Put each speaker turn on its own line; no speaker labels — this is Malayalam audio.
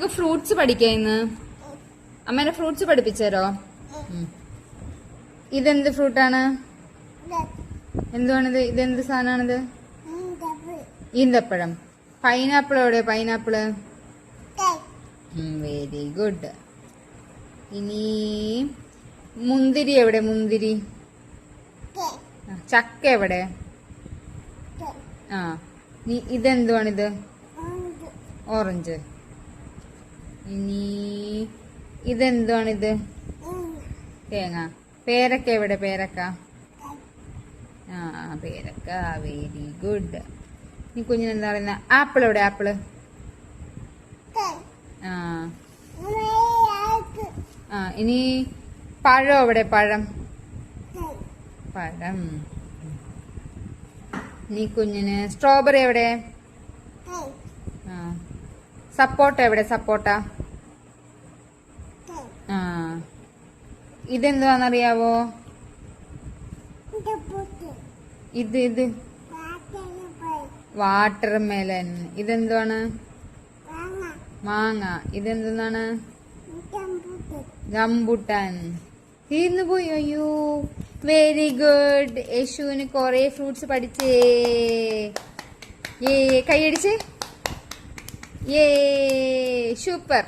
നമുക്ക് ഫ്രൂട്ട്സ് പഠിക്കാം ഇന്ന്. അമ്മേനെ ഫ്രൂട്ട്സ് പഠിപ്പിച്ചേരോ? ഇതെന്ത് ഫ്രൂട്ടാണ്? എന്തുവാണിത്? ഇതെന്ത് സാധനമാണിത്? ഈന്തപ്പഴം. പൈനാപ്പിൾ എവിടെ? പൈനാപ്പിള്. Very good. ഇനി മുന്തിരി എവിടെ? മുന്തിരി. ചക്ക എവിടെ? ആ. ഇതെന്തുവാണിത്? ഓറഞ്ച്. ഇനി ഇതെന്തുവാണിത്? തേങ്ങ. പേരക്ക എവിടെ? പേരക്ക. ആ, പേരക്ക. Very good. ഈ കുഞ്ഞിനെന്താ പറയുന്ന? ആപ്പിൾ എവിടെ? ആപ്പിള്. ആ ആ. ഇനി പഴം എവിടെ? പഴം. പഴം. നീ കുഞ്ഞിന് സ്ട്രോബെറി എവിടെ? ആ. സപ്പോട്ട എവിടെ? സപ്പോട്ട. ആ. ഇതെന്തുവാന്നറിയാവോ? ഇത് വാട്ടർ മെലൻ. ഇതെന്തുവാണ്? മാങ്ങ. ഇതെന്താണ്? റംബുട്ടാൻ. തീർന്നു പോയി. അയ്യോ. Very good. യേശുവിന് കൊറേ ഫ്രൂട്ട്സ് പഠിച്ചേ. കൈയടിച്ചേ. സൂപ്പർ.